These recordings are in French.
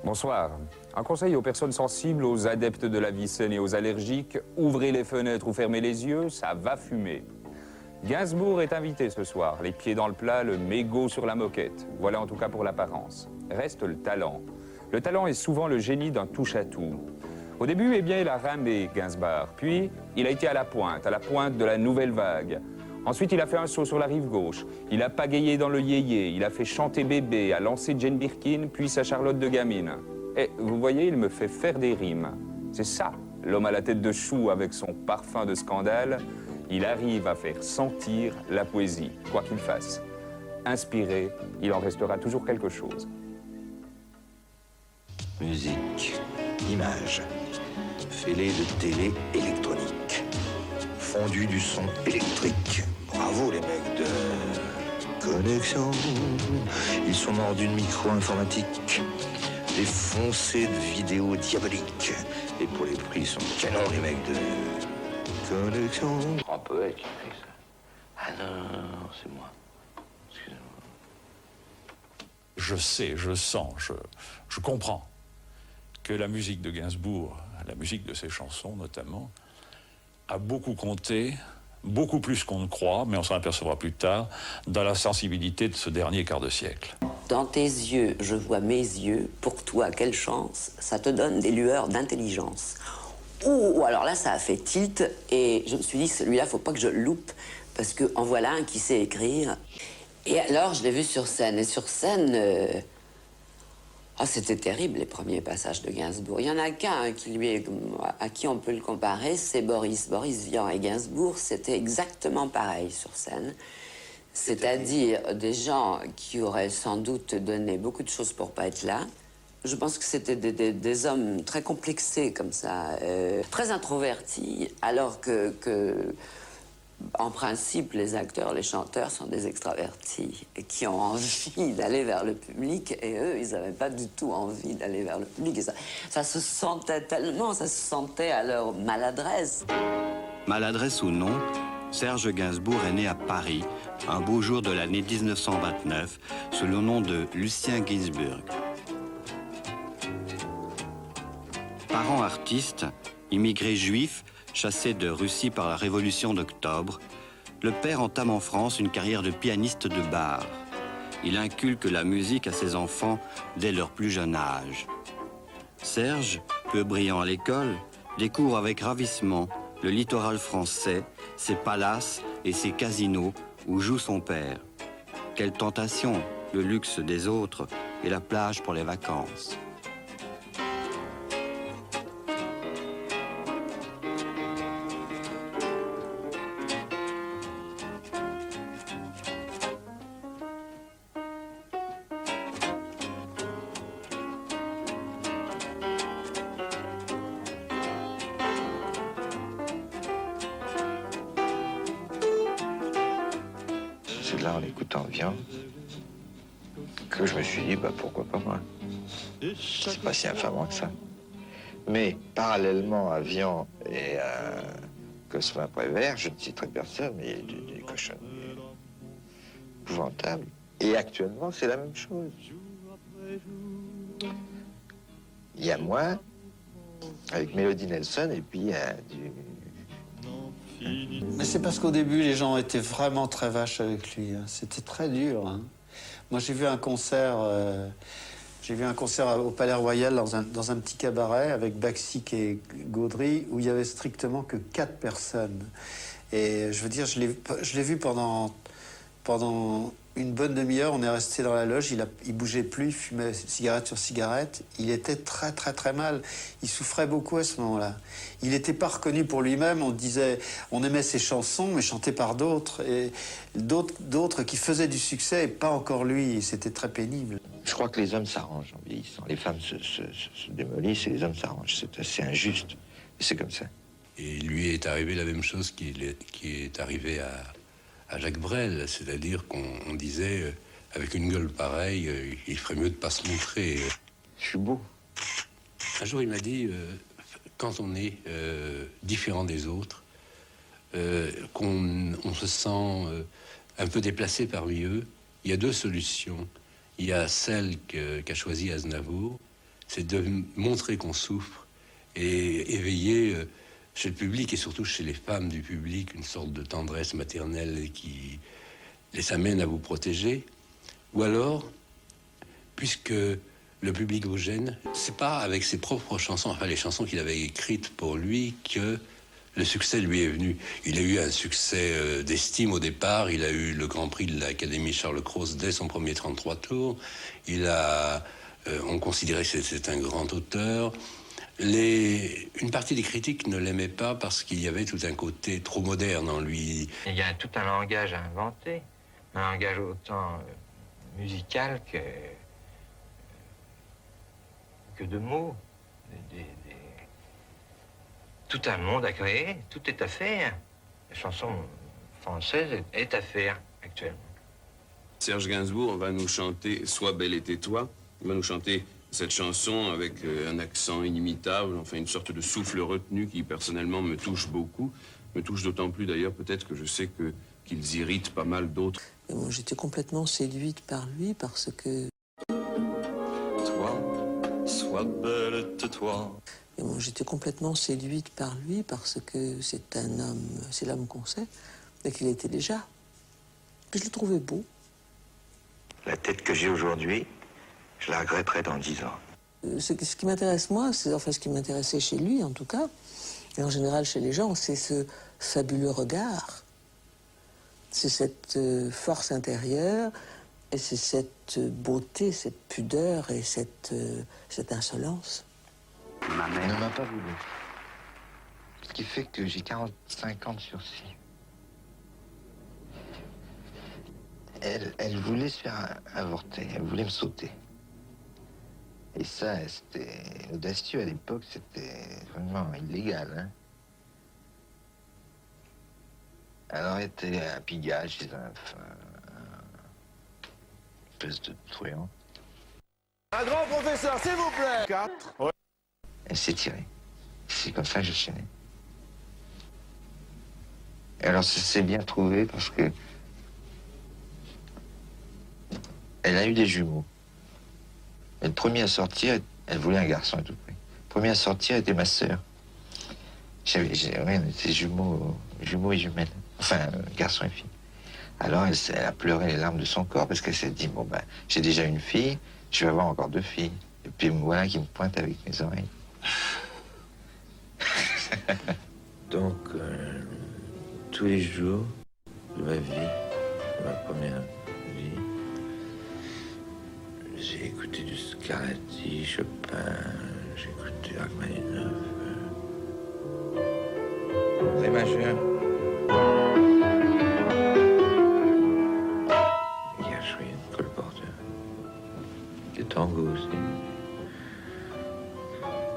Bonsoir. Un conseil aux personnes sensibles, aux adeptes de la vie saine et aux allergiques, ouvrez les fenêtres ou fermez les yeux, ça va fumer. Gainsbourg est invité ce soir, les pieds dans le plat, le mégot sur la moquette. Voilà en tout cas pour l'apparence. Reste le talent. Le talent est souvent le génie d'un touche-à-tout. Au début, eh bien, il a ramé, Gainsbourg. Puis, il a été à la pointe de la nouvelle vague. Ensuite, il a fait un saut sur la rive gauche. Il a pagayé dans le yéyé. Il a fait chanter bébé, a lancé Jane Birkin, puis sa Charlotte de Gamine. Et vous voyez, il me fait faire des rimes. C'est ça, l'homme à la tête de chou avec son parfum de scandale. Il arrive à faire sentir la poésie, quoi qu'il fasse. Inspiré, il en restera toujours quelque chose. Musique, images, fêlée de télé électronique, fondu du son électrique. Bravo les mecs de Connexion. Ils sont morts d'une micro-informatique. Des foncées de vidéos diaboliques. Et pour les prix, ils sont canons les mecs de Connexion. Un poète qui fait ça. Ah non, c'est moi. Excusez-moi. Je sais, je sens, je comprends que la musique de Gainsbourg, la musique de ses chansons notamment, a beaucoup compté, beaucoup plus qu'on ne croit, mais on s'en apercevra plus tard, dans la sensibilité de ce dernier quart de siècle. Dans tes yeux, je vois mes yeux, pour toi, quelle chance, ça te donne des lueurs d'intelligence. Ou alors là, ça a fait tilt, et je me suis dit, celui-là, faut pas que je le loupe, parce qu'en voilà un qui sait écrire. Et alors, je l'ai vu sur scène, et sur scène... Oh, c'était terrible, les premiers passages de Gainsbourg. Il y en a qu'un à qui on peut le comparer, c'est Boris. Boris Vian et Gainsbourg, c'était exactement pareil sur scène. C'est-à-dire des gens qui auraient sans doute donné beaucoup de choses pour pas être là. Je pense que c'était des hommes très complexés comme ça, très introvertis, alors que en principe, les acteurs, les chanteurs sont des extravertis et qui ont envie d'aller vers le public, et eux, ils n'avaient pas du tout envie d'aller vers le public. Et ça se sentait tellement, ça se sentait à leur maladresse. Maladresse ou non, Serge Gainsbourg est né à Paris, un beau jour de l'année 1929, sous le nom de Lucien Gainsbourg. Parents artistes, immigrés juifs, chassé de Russie par la Révolution d'Octobre, le père entame en France une carrière de pianiste de bar. Il inculque la musique à ses enfants dès leur plus jeune âge. Serge, peu brillant à l'école, découvre avec ravissement le littoral français, ses palaces et ses casinos où joue son père. Quelle tentation, le luxe des autres et la plage pour les vacances. C'est là, en écoutant Vian, que je me suis dit, bah pourquoi pas moi. C'est pas si infamant que ça. Mais parallèlement à Vian et à Cosma Prévert, je ne citerai personne, mais il y a des cochonneries épouvantables. Et actuellement, c'est la même chose. Il y a moi, avec Mélodie Nelson, et puis il y a du... Mais c'est parce qu'au début, les gens étaient vraiment très vaches avec lui. C'était très dur. Moi, j'ai vu un concert au Palais Royal dans un petit cabaret avec Baxic et Gaudry où il y avait strictement que 4 personnes. Et je veux dire, je l'ai vu pendant une bonne demi-heure. On est resté dans la loge, il bougeait plus, il fumait cigarette sur cigarette. Il était très très très mal. Il souffrait beaucoup à ce moment-là. Il n'était pas reconnu pour lui-même. On aimait ses chansons, mais chantées par d'autres. Et d'autres qui faisaient du succès et pas encore lui. C'était très pénible. Je crois que les hommes s'arrangent en vieillissant. Les femmes se démolissent et les hommes s'arrangent. C'est assez injuste. Et c'est comme ça. Et lui est arrivé la même chose qui est arrivé à Jacques Brel, c'est-à-dire qu'on disait, avec une gueule pareille, il ferait mieux de ne pas se montrer. Je suis beau. Un jour, il m'a dit, quand on est différent des autres, qu'on se sent un peu déplacé parmi eux, il y a 2 solutions. Il y a celle qu'a choisie Aznavour, c'est de montrer qu'on souffre et éveiller chez le public et surtout chez les femmes du public une sorte de tendresse maternelle qui les amène à vous protéger. Ou alors, puisque le public vous gêne, c'est pas avec ses propres chansons, enfin les chansons qu'il avait écrites pour lui, que le succès lui est venu. Il a eu un succès d'estime au départ, il a eu le Grand Prix de l'Académie Charles Cros dès son premier 33 tours, on considérait que c'était un grand auteur. Une partie des critiques ne l'aimaient pas parce qu'il y avait tout un côté trop moderne en lui. Il y a tout un langage à inventer, un langage autant musical que de mots. Tout un monde à créer, tout est à faire. La chanson française est à faire actuellement. Serge Gainsbourg va nous chanter « Sois belle et tais-toi ». Il va nous chanter cette chanson avec un accent inimitable, enfin une sorte de souffle retenu qui personnellement me touche beaucoup. Me touche d'autant plus d'ailleurs peut-être que je sais qu'ils irritent pas mal d'autres. Moi j'étais complètement séduite par lui parce que... Toi, sois belle et tais-toi. Et moi j'étais complètement séduite par lui parce que c'est un homme, c'est l'homme qu'on sait, et qu'il était déjà. Et je le trouvais beau. La tête que j'ai aujourd'hui, je la regretterai dans 10 ans. Ce qui m'intéresse moi, c'est enfin ce qui m'intéressait chez lui en tout cas, et en général chez les gens, c'est ce fabuleux regard. C'est cette force intérieure, et c'est cette beauté, cette pudeur et cette insolence. Ma mère ne m'a pas voulu. Ce qui fait que j'ai 45 ans de sursis. Elle voulait se faire avorter, elle voulait me sauter. Et ça, c'était audacieux à l'époque, c'était vraiment illégal. Hein. Alors elle était à Pigalle, chez un espèce de truand. Un grand professeur, s'il vous plaît. 4. Ouais. Elle s'est tirée. C'est comme ça que je suis né. Et alors, c'est bien trouvé parce que elle a eu des jumeaux. Et le premier à sortir, elle voulait un garçon à tout prix. Le premier à sortir était ma sœur. On était jumeaux et jumelles. Enfin, garçon et fille. Alors, elle a pleuré les larmes de son corps parce qu'elle s'est dit, bon ben, j'ai déjà une fille, je vais avoir encore 2 filles. Et puis voilà qui me pointe avec mes oreilles. Donc, tous les jours de ma vie, de ma première vie, j'ai écouté du Scarlatti, Chopin, j'ai écouté Rachmaninoff. Les majeurs. Gershwin, Cole Porter. Des tangos aussi.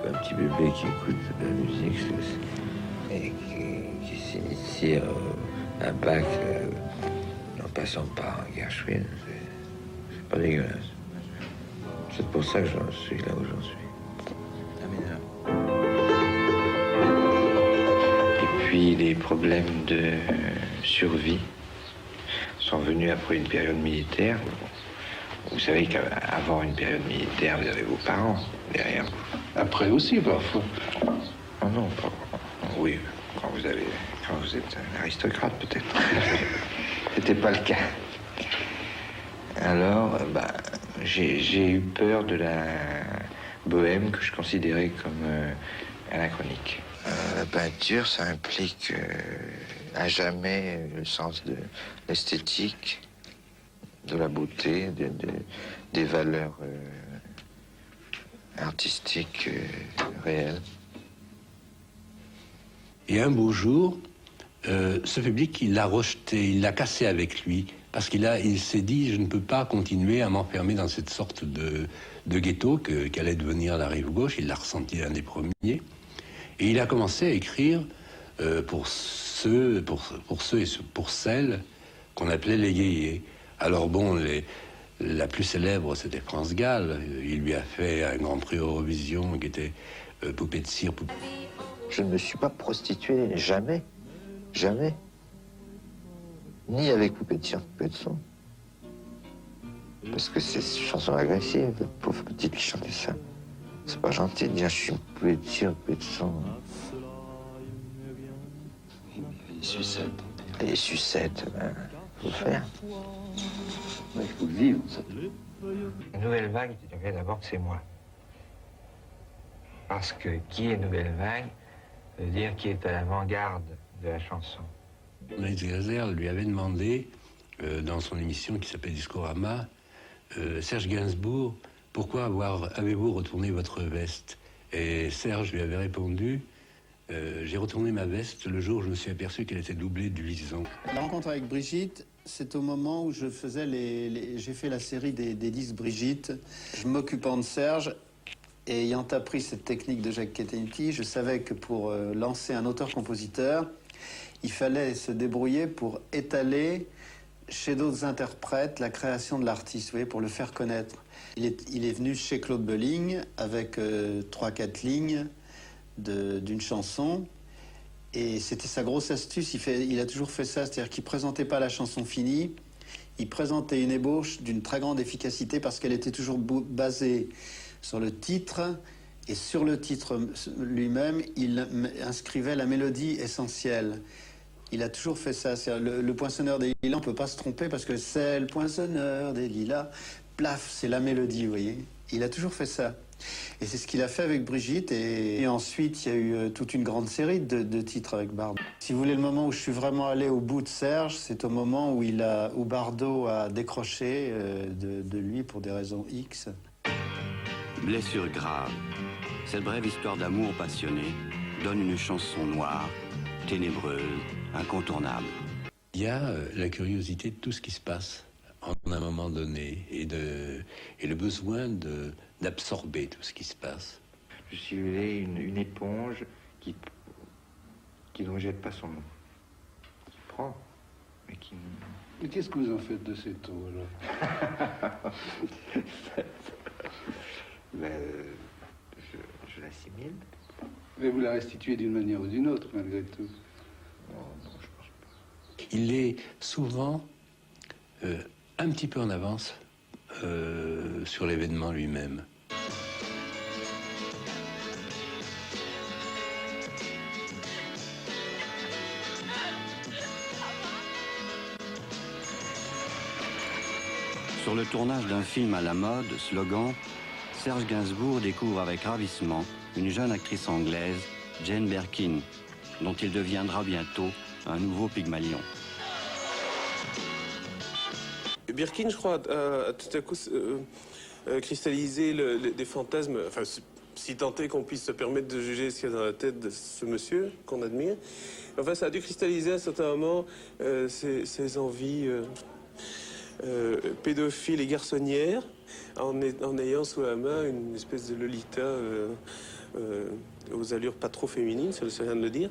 Un petit bébé qui écoute de la musique et qui s'initie à Bach en passant par Gershwin, c'est pas dégueulasse. C'est pour ça que j'en suis là où j'en suis. Et puis les problèmes de survie sont venus après une période militaire. Vous savez qu'avant une période militaire, vous avez vos parents derrière vous. Après aussi, parfois. Oh non, pas. Oui, quand vous êtes un aristocrate, peut-être. C'était pas le cas. Alors, j'ai eu peur de la bohème que je considérais comme anachronique. La peinture, ça implique à jamais le sens de l'esthétique, de la beauté, des valeurs artistiques réelles. Et un beau jour, ce public, il l'a rejeté, il l'a cassé avec lui, parce il s'est dit, je ne peux pas continuer à m'enfermer dans cette sorte de ghetto qu'allait devenir la rive gauche. Il l'a ressenti un des premiers. Et il a commencé à écrire pour ceux et pour celles qu'on appelait les yéyés. Alors bon, la plus célèbre, c'était France Gall. Il lui a fait un Grand Prix Eurovision qui était Poupée de cire. Je ne me suis pas prostitué, jamais. Jamais. Ni avec Poupée de cire, Poupée de son. Parce que c'est une chanson agressive, la pauvre petite qui chantait ça. C'est pas gentil de dire je suis poulet de chair, poulet de sang. Les sucettes. Les sucettes, ben, faut le faire. Il faut le vivre, ça. La nouvelle vague, je dirais d'abord que c'est moi. Parce que qui est nouvelle vague veut dire qui est à l'avant-garde de la chanson. Maïs Gazer lui avait demandé, dans son émission qui s'appelle Discorama, Serge Gainsbourg, pourquoi avez-vous retourné votre veste? Et Serge lui avait répondu, j'ai retourné ma veste le jour où je me suis aperçu qu'elle était doublée de luisons. La rencontre avec Brigitte, c'est au moment où je faisais j'ai fait la série des 10 Brigitte. Je m'occupant de Serge, et ayant appris cette technique de Jacques Kettenty, je savais que pour lancer un auteur-compositeur, il fallait se débrouiller pour étaler chez d'autres interprètes la création de l'artiste, vous voyez, pour le faire connaître. Il est venu chez Claude Bolling avec 3-4 lignes d'une chanson. Et c'était sa grosse astuce, il a toujours fait ça, c'est-à-dire qu'il ne présentait pas la chanson finie, il présentait une ébauche d'une très grande efficacité parce qu'elle était toujours basée sur le titre, et sur le titre lui-même, il inscrivait la mélodie essentielle. Il a toujours fait ça, le poinçonneur des lilas, on ne peut pas se tromper parce que c'est le poinçonneur des lilas, plaf, c'est la mélodie, vous voyez. Il a toujours fait ça. Et c'est ce qu'il a fait avec Brigitte, et ensuite il y a eu toute une grande série de titres avec Bardot. Si vous voulez, le moment où je suis vraiment allé au bout de Serge, c'est au moment où Bardot a décroché de lui pour des raisons X. Blessure grave. Cette brève histoire d'amour passionné donne une chanson noire, ténébreuse, incontournable. Il y a la curiosité de tout ce qui se passe en un moment donné et le besoin d'absorber tout ce qui se passe. Je suis une éponge qui ne rejette pas son eau. Qui prend, mais qui... Mais qu'est-ce que vous en faites de cette eau, alors? Ben, je l'assimile. Mais vous la restituez d'une manière ou d'une autre, malgré tout. Non, je pense pas. Il est souvent un petit peu en avance sur l'événement lui-même. Sur le tournage d'un film à la mode, Slogan, Serge Gainsbourg découvre avec ravissement une jeune actrice anglaise, Jane Birkin, dont il deviendra bientôt un nouveau Pygmalion. Birkin, je crois, a tout à coup cristallisé des fantasmes, enfin, si tant est qu'on puisse se permettre de juger ce qu'il y a dans la tête de ce monsieur qu'on admire. Enfin, ça a dû cristalliser à un certain moment ses envies pédophiles et garçonnières, en ayant sous la main une espèce de Lolita aux allures pas trop féminines, ça vient de le dire.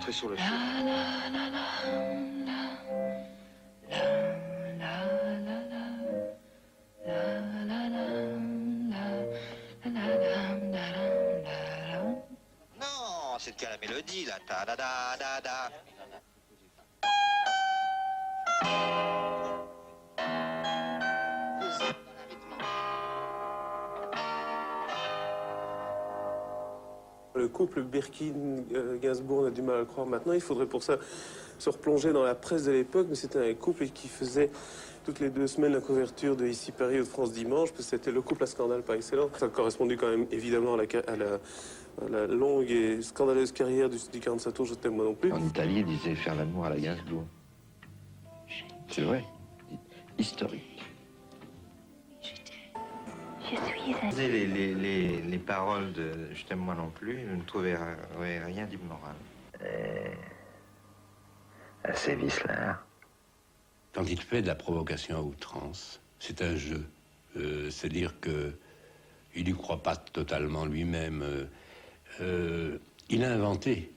Très sur le fil. Non, c'est qu'à la mélodie, là. Ta da da da da. Le couple Birkin-Gainsbourg, on a du mal à le croire maintenant. Il faudrait pour ça se replonger dans la presse de l'époque, mais c'était un couple qui faisait toutes les 2 semaines la couverture de Ici Paris ou de France Dimanche, parce que c'était le couple à scandale par excellence. Ça correspondait quand même évidemment à la longue et scandaleuse carrière du 45 tours, je t'aime moi non plus. En Italie, ils disaient faire l'amour à la Gainsbourg. C'est vrai. Historique. Les paroles de Je t'aime moi non plus, je ne trouvais rien d'immoral. À ces vices-là. Quand il fait de la provocation à outrance, c'est un jeu. C'est-à-dire qu'il n'y croit pas totalement lui-même. Il a inventé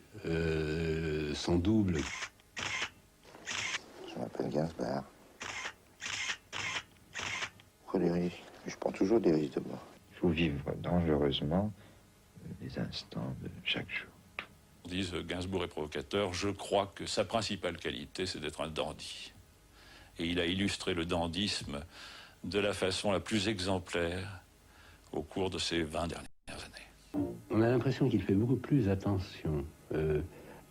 son double. Je m'appelle Gainsbourg. Pourquoi des risques? Je prends toujours des risques de mort. Il faut vivre dangereusement les instants de chaque jour. On dit Gainsbourg est provocateur. Je crois que sa principale qualité, c'est d'être un dandy. Et il a illustré le dandysme de la façon la plus exemplaire au cours de ces 20 dernières années. On a l'impression qu'il fait beaucoup plus attention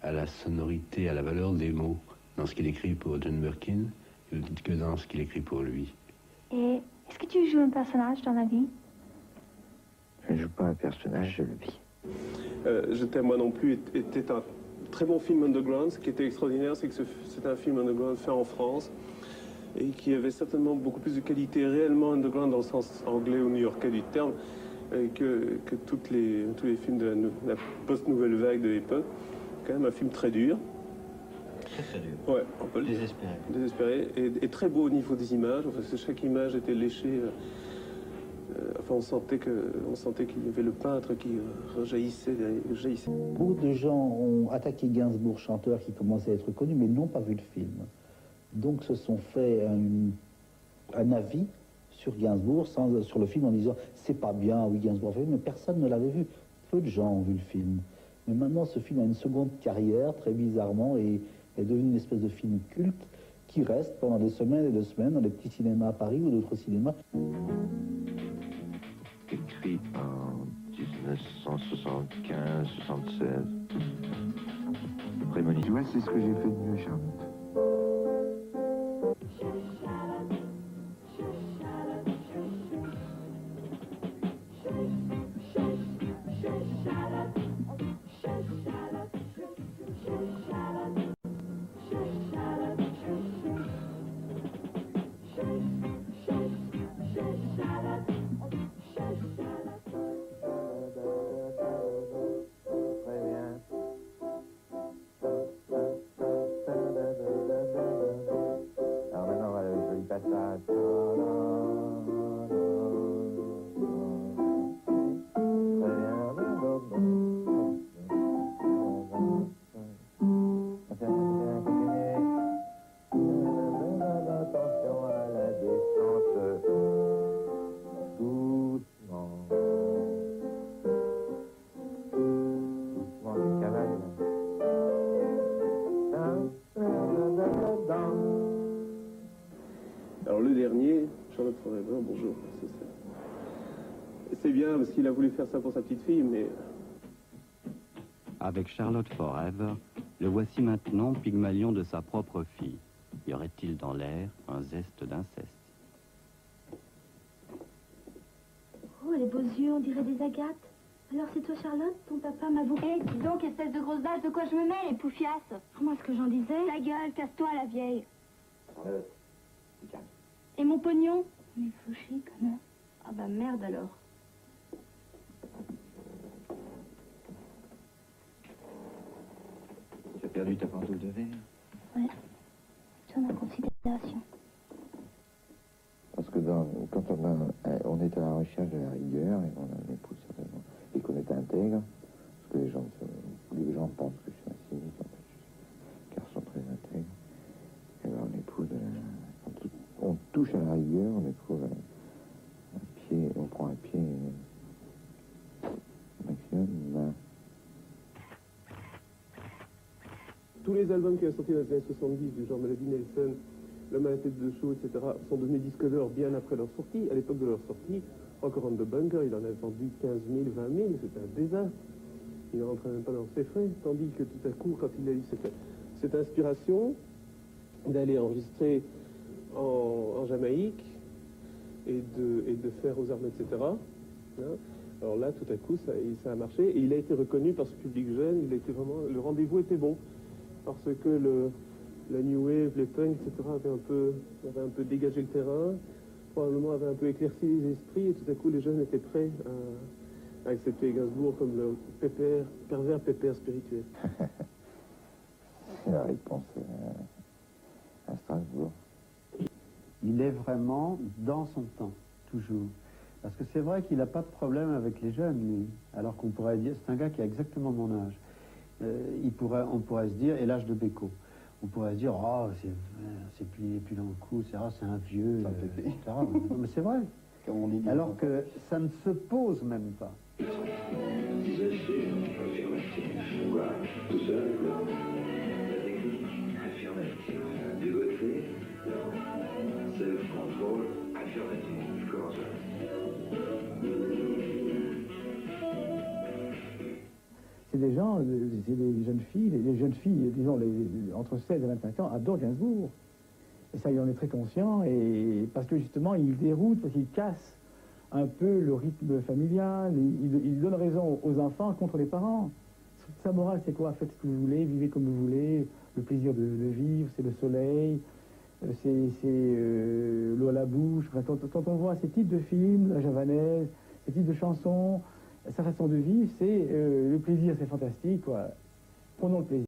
à la sonorité, à la valeur des mots dans ce qu'il écrit pour John Birkin que dans ce qu'il écrit pour lui. Et est-ce que tu joues un personnage dans la vie? Je ne joue pas un personnage, je le vis. Je t'aime moi non plus était un très bon film underground. Ce qui était extraordinaire, c'est que c'était un film underground fait en France et qui avait certainement beaucoup plus de qualité réellement underground dans le sens anglais ou new-yorkais du terme que tous les films de la post-nouvelle vague de l'époque. Quand même un film très dur. Très dur. Ouais, on peut le dire. Désespéré. Désespéré et très beau au niveau des images. Enfin, chaque image était léchée. Enfin, on sentait qu'il y avait le peintre qui jaillissait. Beaucoup de gens ont attaqué Gainsbourg, chanteur qui commençait à être connu, mais n'ont pas vu le film. Donc se sont fait un avis sur Gainsbourg, sur le film, en disant c'est pas bien, oui Gainsbourg a fait, mais personne ne l'avait vu. Peu de gens ont vu le film. Mais maintenant ce film a une seconde carrière, très bizarrement, et est devenu une espèce de film culte qui reste pendant des semaines et des semaines dans les petits cinémas à Paris ou d'autres cinémas. Écrit en 1975-76. Prémonition. Ouais, c'est ce que j'ai fait de mieux, Charlotte. Alors le dernier, Charlotte Forever, bonjour. C'est bien parce qu'il a voulu faire ça pour sa petite fille, mais... Avec Charlotte Forever, le voici maintenant Pygmalion de sa propre fille. Y aurait-il dans l'air un zeste d'inceste? Oh, les beaux yeux, on dirait des agates. Alors c'est toi, Charlotte? Ton papa m'a beaucoup... Eh, dis donc, espèce de grosse vache, de quoi je me mêle, les poufiasses? Comment est-ce que j'en disais? Ta gueule, casse-toi, la vieille. Et mon pognon? Mais fauché, comment? Ah bah merde alors. Tu as perdu ta pantoufle de verre? Ouais. J'en ai en considération. Parce que quand on est à la recherche de la rigueur, et on a un époux certainement, et qu'on est intègre, parce que les gens pensent que je suis un cynique, en fait, je suis un garçon très intègre, et ben on épouse, on touche à la rigueur, on éprouve un pied, on prend un pied maximum. Tous les albums qui ont sorti dans les années 70, du genre Melody Nelson, L'homme à la tête de chou, etc., sont devenus disques d'or bien après leur sortie. À l'époque de leur sortie, Encore on the Bunker, il en a vendu 15 000, 20 000, c'était un désastre. Il ne rentrait même pas dans ses frais. Tandis que tout à coup, quand il a eu cette inspiration d'aller enregistrer en Jamaïque et de faire aux armes, etc., hein, alors là, tout à coup, ça a marché. Et il a été reconnu par ce public jeune. Le rendez-vous était bon. Parce que la New Wave, les punks, etc., avaient un peu dégagé le terrain, probablement avaient un peu éclairci les esprits, et tout à coup, les jeunes étaient prêts à accepter Gainsbourg comme le pervers pépère spirituel. C'est la réponse à Strasbourg. Il est vraiment dans son temps, toujours. Parce que c'est vrai qu'il n'a pas de problème avec les jeunes, lui. Alors qu'on pourrait dire, c'est un gars qui a exactement mon âge. on pourrait se dire, et l'âge de Beko, on pourrait se dire, oh, c'est plié plus dans le cou, c'est un vieux, etc. Non, mais c'est vrai. Alors que ça ne se pose même pas. Tout seul, la technique affirmative. Du côté, self-control affirmative. Comment ça? C'est des gens, c'est des jeunes filles, les jeunes filles, disons, entre 16 et 25 ans, adorent Gainsbourg. Et ça, il en est très conscient, et parce que justement, il déroute, parce qu'il casse un peu le rythme familial, il donne raison aux enfants contre les parents. Sa morale, c'est quoi? Faites ce que vous voulez, vivez comme vous voulez, le plaisir de vivre, c'est le soleil, c'est l'eau à la bouche. Enfin, quand on voit ces types de films, la javanaise, ces types de chansons, sa façon de vivre, c'est le plaisir, c'est fantastique, quoi. Prenons le plaisir.